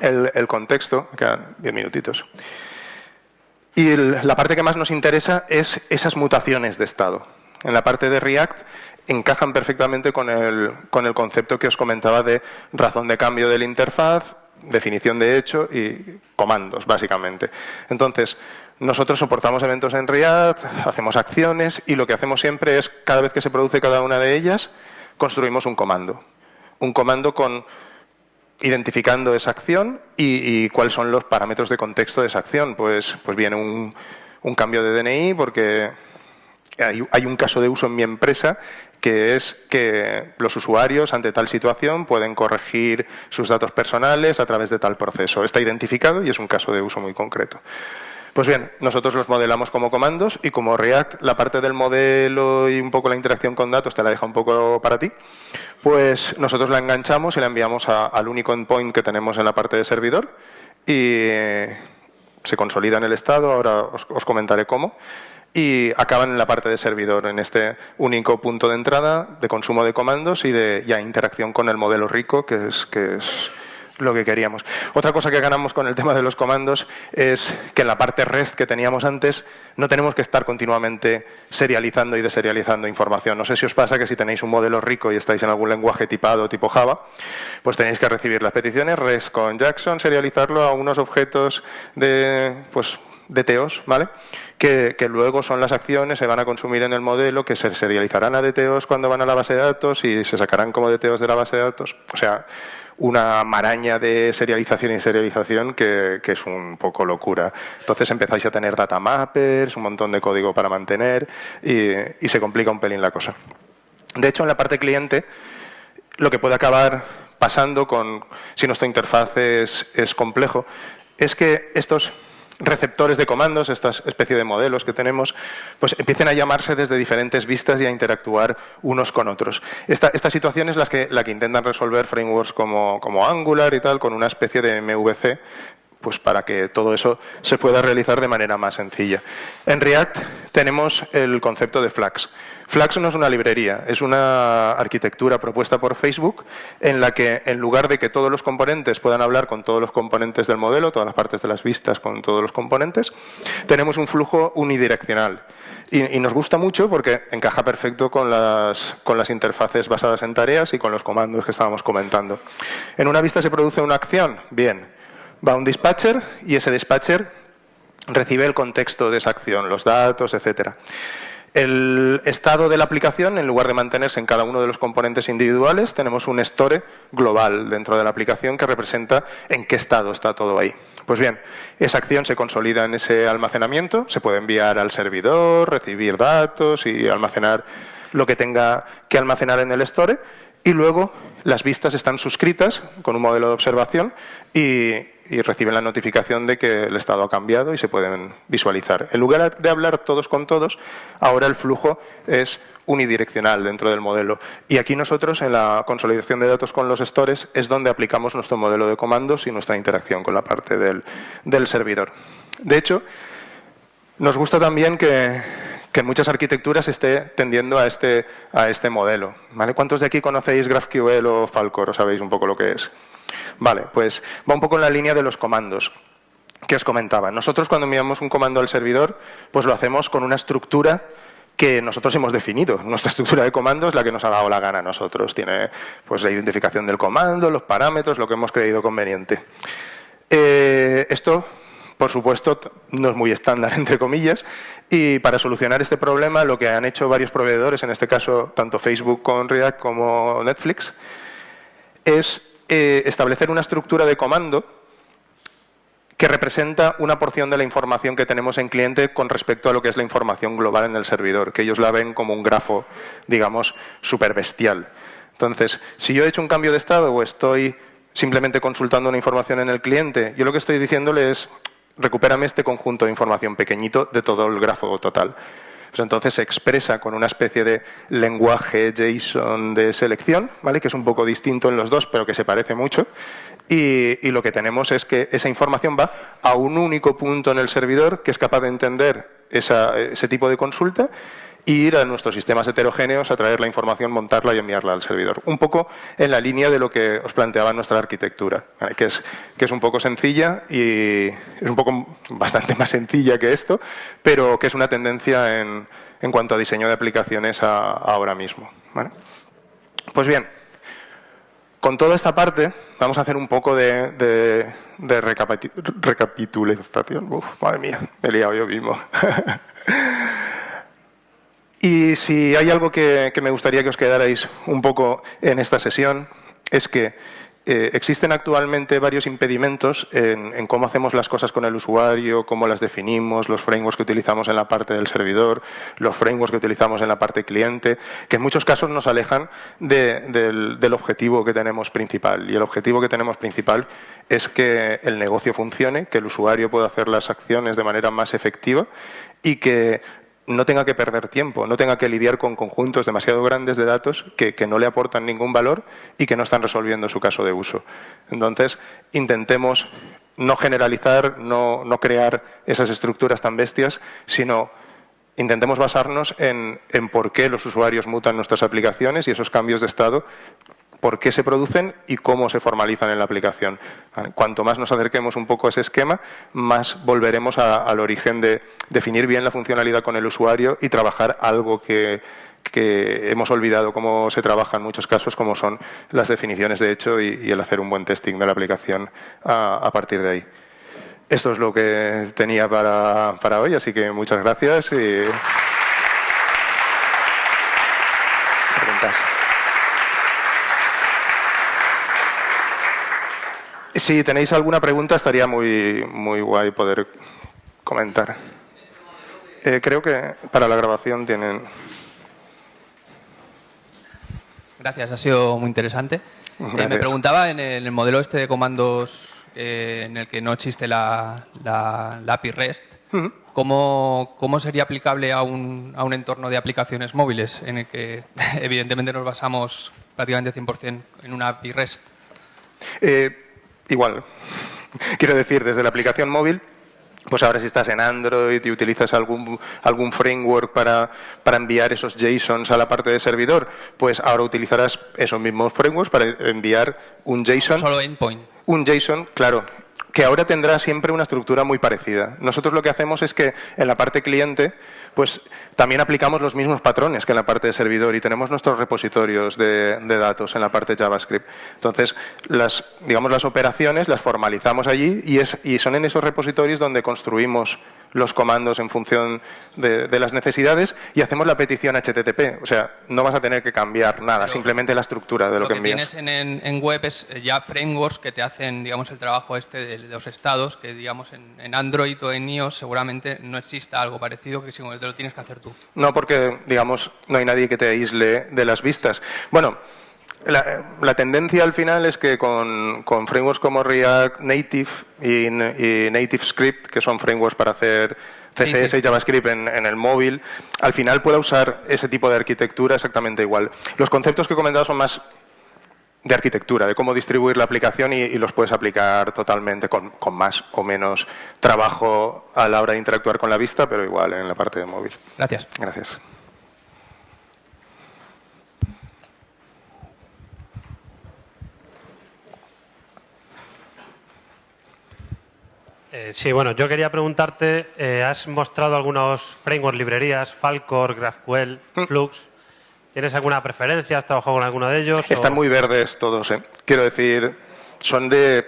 el contexto, me quedan 10 minutitos. Y la parte que más nos interesa es esas mutaciones de estado. En la parte de React encajan perfectamente con el concepto que os comentaba de razón de cambio de la interfaz, definición de hecho y comandos, básicamente. Entonces, nosotros soportamos eventos en React, hacemos acciones y lo que hacemos siempre es, cada vez que se produce cada una de ellas, construimos un comando. Un comando identificando esa acción y cuáles son los parámetros de contexto de esa acción. Pues viene un cambio de DNI porque hay un caso de uso en mi empresa que es que los usuarios ante tal situación pueden corregir sus datos personales a través de tal proceso. Está identificado y es un caso de uso muy concreto. Pues bien, nosotros los modelamos como comandos y como React, la parte del modelo y un poco la interacción con datos te la deja un poco para ti, pues nosotros la enganchamos y la enviamos al único endpoint que tenemos en la parte de servidor y se consolida en el estado, ahora os comentaré cómo, y acaban en la parte de servidor, en este único punto de entrada, de consumo de comandos y de ya interacción con el modelo rico, que es lo que queríamos. Otra cosa que ganamos con el tema de los comandos es que en la parte REST que teníamos antes no tenemos que estar continuamente serializando y deserializando información. No sé si os pasa que si tenéis un modelo rico y estáis en algún lenguaje tipado tipo Java, pues tenéis que recibir las peticiones REST con Jackson, serializarlo a unos objetos de DTOs, ¿vale? Que luego son las acciones, se van a consumir en el modelo, que se serializarán a DTOs cuando van a la base de datos y se sacarán como DTOs de la base de datos. O sea, una maraña de serialización y serialización que es un poco locura. Entonces empezáis a tener data mappers, un montón de código para mantener y se complica un pelín la cosa. De hecho, en la parte cliente, lo que puede acabar pasando si nuestra interfaz es complejo, es que estos receptores de comandos, esta especie de modelos que tenemos, pues empiecen a llamarse desde diferentes vistas y a interactuar unos con otros. Esta situación es la que intentan resolver frameworks como Angular y tal, con una especie de MVC, pues para que todo eso se pueda realizar de manera más sencilla. En React tenemos el concepto de Flags. Flags no es una librería, es una arquitectura propuesta por Facebook en la que, en lugar de que todos los componentes puedan hablar con todos los componentes del modelo, todas las partes de las vistas con todos los componentes, tenemos un flujo unidireccional. Y nos gusta mucho porque encaja perfecto con las interfaces basadas en tareas y con los comandos que estábamos comentando. En una vista se produce una acción, bien, va a un dispatcher y ese dispatcher recibe el contexto de esa acción, los datos, etcétera. El estado de la aplicación, en lugar de mantenerse en cada uno de los componentes individuales, tenemos un store global dentro de la aplicación que representa en qué estado está todo ahí. Pues bien, esa acción se consolida en ese almacenamiento, se puede enviar al servidor, recibir datos y almacenar lo que tenga que almacenar en el store, y luego las vistas están suscritas con un modelo de observación y reciben la notificación de que el estado ha cambiado y se pueden visualizar. En lugar de hablar todos con todos, ahora el flujo es unidireccional dentro del modelo. Y aquí nosotros, en la consolidación de datos con los stores, es donde aplicamos nuestro modelo de comandos y nuestra interacción con la parte del servidor. De hecho, nos gusta también que en muchas arquitecturas esté tendiendo a este modelo, ¿vale? ¿Cuántos de aquí conocéis GraphQL o Falcor? ¿O sabéis un poco lo que es? Vale, pues va un poco en la línea de los comandos que os comentaba. Nosotros, cuando enviamos un comando al servidor, pues lo hacemos con una estructura que nosotros hemos definido. Nuestra estructura de comando es la que nos ha dado la gana a nosotros. Tiene pues la identificación del comando, los parámetros, lo que hemos creído conveniente. Esto, por supuesto, no es muy estándar, entre comillas, y para solucionar este problema lo que han hecho varios proveedores, en este caso tanto Facebook con React como Netflix, es establecer una estructura de comando que representa una porción de la información que tenemos en cliente con respecto a lo que es la información global en el servidor, que ellos la ven como un grafo, digamos, súper bestial. Entonces, si yo he hecho un cambio de estado o estoy simplemente consultando una información en el cliente, yo lo que estoy diciéndole es: recupérame este conjunto de información pequeñito de todo el grafo total. Pues entonces se expresa con una especie de lenguaje JSON de selección, ¿vale? Que es un poco distinto en los dos, pero que se parece mucho. Y lo que tenemos es que esa información va a un único punto en el servidor que es capaz de entender ese tipo de consulta y ir a nuestros sistemas heterogéneos a traer la información, montarla y enviarla al servidor. Un poco en la línea de lo que os planteaba nuestra arquitectura, ¿vale? que es un poco sencilla y es un poco bastante más sencilla que esto, pero que es una tendencia en cuanto a diseño de aplicaciones ahora mismo, ¿vale? Pues bien, con toda esta parte vamos a hacer un poco de recapitulación. Uf, madre mía, me he liado yo mismo. Y si hay algo que me gustaría que os quedarais un poco en esta sesión, es que existen actualmente varios impedimentos en cómo hacemos las cosas con el usuario, cómo las definimos, los frameworks que utilizamos en la parte del servidor, los frameworks que utilizamos en la parte cliente, que en muchos casos nos alejan del objetivo que tenemos principal. Y el objetivo que tenemos principal es que el negocio funcione, que el usuario pueda hacer las acciones de manera más efectiva y que no tenga que perder tiempo, no tenga que lidiar con conjuntos demasiado grandes de datos que no le aportan ningún valor y que no están resolviendo su caso de uso. Entonces, intentemos no generalizar, no crear esas estructuras tan bestias, sino intentemos basarnos en por qué los usuarios mutan nuestras aplicaciones y esos cambios de estado, por qué se producen y cómo se formalizan en la aplicación. Cuanto más nos acerquemos un poco a ese esquema, más volveremos al origen de definir bien la funcionalidad con el usuario y trabajar algo que hemos olvidado cómo se trabaja en muchos casos, como son las definiciones de hecho y el hacer un buen testing de la aplicación a partir de ahí. Esto es lo que tenía para hoy, así que muchas gracias. Preguntas. Si tenéis alguna pregunta, estaría muy guay poder comentar. Creo que para la grabación tienen... Gracias, ha sido muy interesante. Me preguntaba en el modelo este de comandos en el que no existe la API REST, ¿cómo sería aplicable a un entorno de aplicaciones móviles en el que evidentemente nos basamos prácticamente 100% en una API REST? Igual. Quiero decir, desde la aplicación móvil, pues ahora si estás en Android y utilizas algún framework para enviar esos JSONs a la parte de servidor, pues ahora utilizarás esos mismos frameworks para enviar un JSON. Solo endpoint. Un JSON, claro, que ahora tendrá siempre una estructura muy parecida. Nosotros lo que hacemos es que en la parte cliente, pues también aplicamos los mismos patrones que en la parte de servidor y tenemos nuestros repositorios de datos en la parte de JavaScript. Entonces, las operaciones las formalizamos allí y son en esos repositorios donde construimos los comandos en función de las necesidades y hacemos la petición HTTP. O sea, no vas a tener que cambiar nada, pero simplemente la estructura de lo que envías. Lo que tienes en web es ya frameworks que te hacen, digamos, el trabajo este de los estados, que, digamos, en Android o en iOS seguramente no exista algo parecido, que si te lo tienes que hacer tú. No, porque, digamos, no hay nadie que te aísle de las vistas. Bueno, la tendencia al final es que con frameworks como React Native y NativeScript, que son frameworks para hacer CSS y JavaScript en el móvil, al final pueda usar ese tipo de arquitectura exactamente igual. Los conceptos que he comentado son más de arquitectura, de cómo distribuir la aplicación y los puedes aplicar totalmente con más o menos trabajo a la hora de interactuar con la vista, pero igual en la parte de móvil. Gracias. Gracias. Sí, bueno, yo quería preguntarte, has mostrado algunos frameworks, librerías, Falcor, GraphQL, Flux. ¿Tienes alguna preferencia? ¿Has trabajado con alguno de ellos? Están muy verdes todos, ¿eh? Quiero decir, son de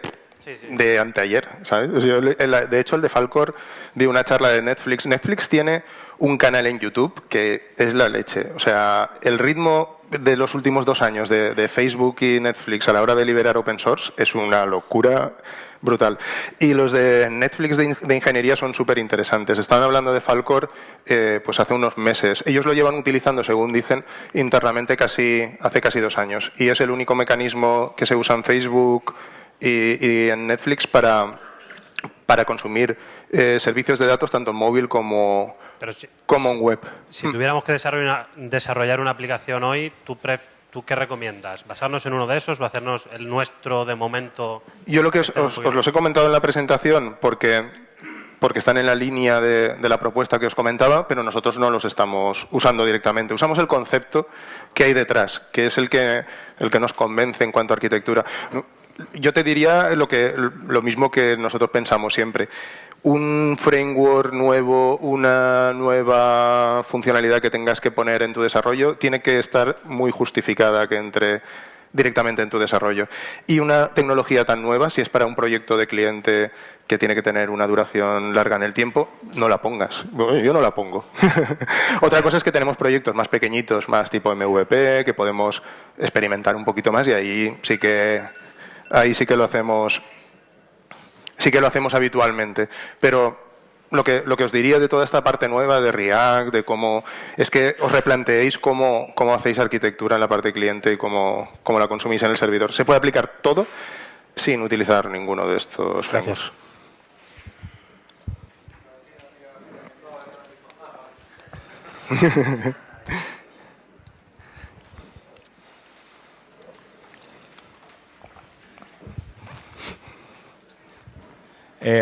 anteayer, ¿sabes? De hecho, el de Falcor, vi una charla de Netflix. Netflix tiene un canal en YouTube que es la leche. O sea, el ritmo de los últimos 2 años de Facebook y Netflix a la hora de liberar open source es una locura brutal. Y los de Netflix de ingeniería son súper interesantes. Estaban hablando de Falcor pues hace unos meses. Ellos lo llevan utilizando, según dicen, internamente hace casi 2 años. Y es el único mecanismo que se usa en Facebook y en Netflix para consumir servicios de datos tanto en móvil como en web. Si tuviéramos que desarrollar una aplicación hoy, ¿tú qué recomiendas? ¿Basarnos en uno de esos o hacernos el nuestro de momento? Yo lo que os los he comentado en la presentación porque porque están en la línea de la propuesta que os comentaba, pero nosotros no los estamos usando directamente. Usamos el concepto que hay detrás, que es el que nos convence en cuanto a arquitectura. Yo te diría lo mismo que nosotros pensamos siempre. Un framework nuevo, una nueva funcionalidad que tengas que poner en tu desarrollo, tiene que estar muy justificada que entre directamente en tu desarrollo. Y una tecnología tan nueva, si es para un proyecto de cliente que tiene que tener una duración larga en el tiempo, no la pongas. Yo no la pongo. Otra cosa es que tenemos proyectos más pequeñitos, más tipo MVP, que podemos experimentar un poquito más y ahí sí que lo hacemos. Sí que lo hacemos habitualmente, pero lo que os diría de toda esta parte nueva de React, de cómo es que os replanteéis cómo hacéis arquitectura en la parte cliente y cómo la consumís en el servidor. Se puede aplicar todo sin utilizar ninguno de estos frameworks.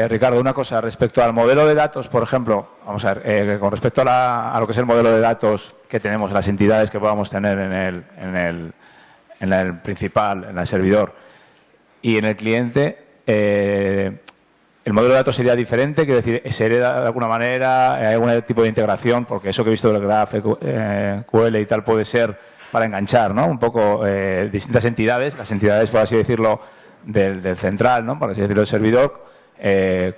Ricardo, una cosa, respecto al modelo de datos, por ejemplo, vamos a ver, con respecto a lo que es el modelo de datos que tenemos, las entidades que podamos tener en el principal, en el servidor y en el cliente, el modelo de datos sería diferente, quiero decir, se hereda de alguna manera, hay algún tipo de integración, porque eso que he visto del GraphQL y tal puede ser para enganchar, ¿no? Un poco distintas entidades, las entidades, por así decirlo, del central, ¿no? Por así decirlo, del servidor,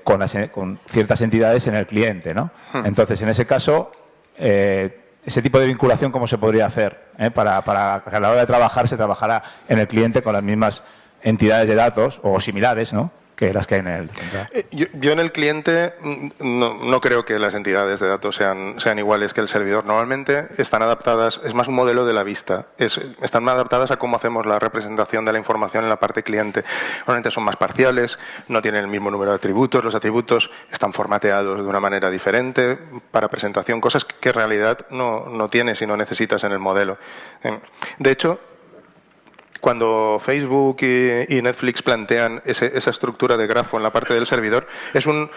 con ciertas entidades en el cliente, ¿no? Entonces, en ese caso, ese tipo de vinculación, ¿cómo se podría hacer? Para que a la hora de trabajar se trabajara en el cliente con las mismas entidades de datos o similares, ¿no?, que las que hay en el central. Yo en el cliente no creo que las entidades de datos sean iguales que el servidor. Normalmente están adaptadas, es más un modelo de la vista, están adaptadas a cómo hacemos la representación de la información en la parte cliente. Normalmente son más parciales, no tienen el mismo número de atributos, los atributos están formateados de una manera diferente para presentación, cosas que en realidad no tienes y no necesitas en el modelo. De hecho, cuando Facebook y Netflix plantean esa estructura de grafo en la parte del servidor, es un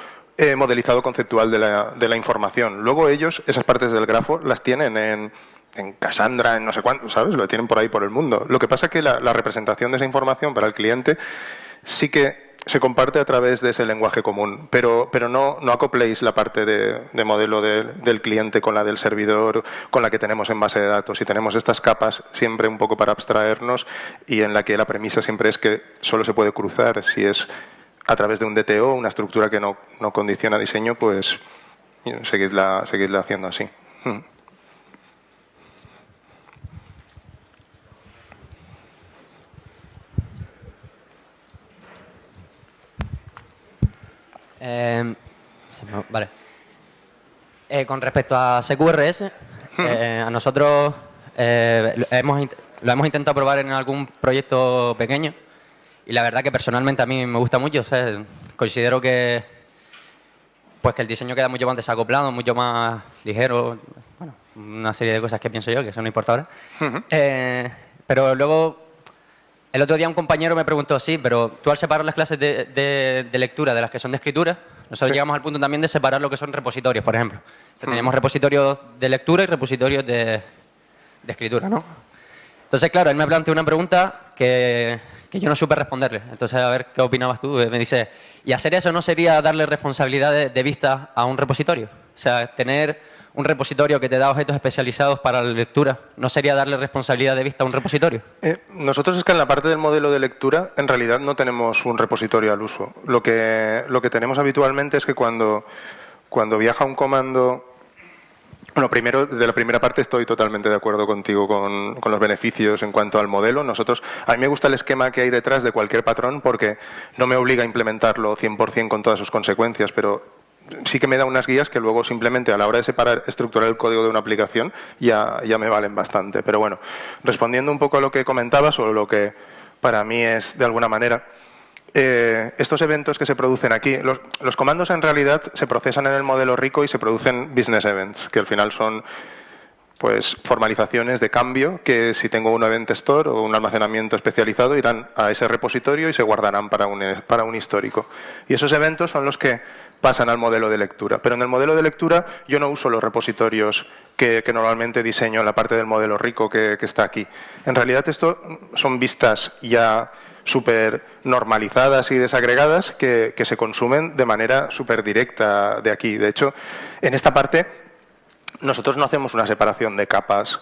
modelizado conceptual de la información. Luego ellos, esas partes del grafo, las tienen en Cassandra, en no sé cuánto, ¿sabes? Lo tienen por ahí por el mundo. Lo que pasa es que la representación de esa información para el cliente sí que se comparte a través de ese lenguaje común, pero no acopléis la parte de modelo del cliente con la del servidor, con la que tenemos en base de datos. Y tenemos estas capas siempre un poco para abstraernos y en la que la premisa siempre es que solo se puede cruzar si es a través de un DTO, una estructura que no condiciona diseño, pues seguidla haciendo así. Vale. Con respecto a CQRS, a nosotros lo hemos intentado probar en algún proyecto pequeño y la verdad que personalmente a mí me gusta mucho. O sea, considero que el diseño queda mucho más desacoplado, mucho más ligero. Bueno, una serie de cosas que pienso yo, que eso no importa ahora. Pero luego, el otro día un compañero me preguntó, sí, pero tú al separar las clases de lectura de las que son de escritura, nosotros llegamos al punto también de separar lo que son repositorios, por ejemplo. O sea, teníamos repositorios de lectura y repositorios de escritura, ¿no? Entonces, claro, él me planteó una pregunta que yo no supe responderle. Entonces, a ver qué opinabas tú. Me dice, ¿y hacer eso no sería darle responsabilidad de vista a un repositorio? O sea, tener un repositorio que te da objetos especializados para la lectura, ¿no sería darle responsabilidad de vista a un repositorio? Nosotros es que en la parte del modelo de lectura, en realidad no tenemos un repositorio al uso. Lo que tenemos habitualmente es que cuando viaja un comando... Bueno, primero, de la primera parte estoy totalmente de acuerdo contigo con los beneficios en cuanto al modelo. A mí me gusta el esquema que hay detrás de cualquier patrón porque no me obliga a implementarlo 100% con todas sus consecuencias, pero sí que me da unas guías que luego simplemente a la hora de estructurar el código de una aplicación ya me valen bastante. Pero bueno, respondiendo un poco a lo que comentabas o lo que para mí es de alguna manera, estos eventos que se producen aquí, los comandos en realidad se procesan en el modelo rico y se producen business events, que al final son pues formalizaciones de cambio que si tengo un event store o un almacenamiento especializado irán a ese repositorio y se guardarán para un histórico. Y esos eventos son los que pasan al modelo de lectura. Pero en el modelo de lectura yo no uso los repositorios que normalmente diseño en la parte del modelo rico que está aquí. En realidad esto son vistas ya súper normalizadas y desagregadas que se consumen de manera súper directa de aquí. De hecho, en esta parte nosotros no hacemos una separación de capas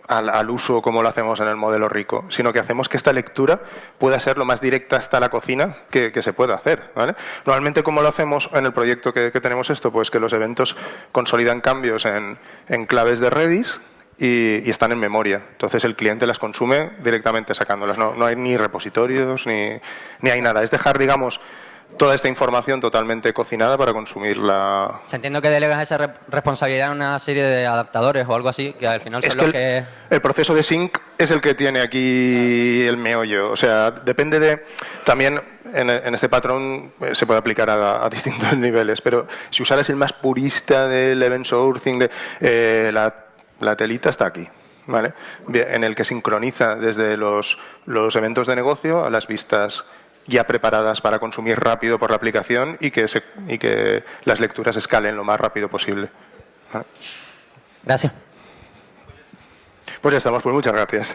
al uso como lo hacemos en el modelo rico, sino que hacemos que esta lectura pueda ser lo más directa hasta la cocina que se pueda hacer, ¿vale? Normalmente, ¿cómo lo hacemos en el proyecto que tenemos esto? Pues que los eventos consolidan cambios en claves de Redis y están en memoria. Entonces el cliente las consume directamente sacándolas. No hay ni repositorios ni hay nada. Es dejar, digamos, toda esta información totalmente cocinada para consumirla. Se entiende que delegas esa responsabilidad a una serie de adaptadores o algo así, que al final son los que... El proceso de sync es el que tiene aquí el meollo. O sea, depende de... También en este patrón se puede aplicar a distintos niveles, pero si usaras el más purista del event sourcing, la telita está aquí, ¿vale? En el que sincroniza desde los eventos de negocio a las vistas ya preparadas para consumir rápido por la aplicación y que las lecturas escalen lo más rápido posible. ¿Vale? Gracias. Pues ya estamos, pues muchas gracias.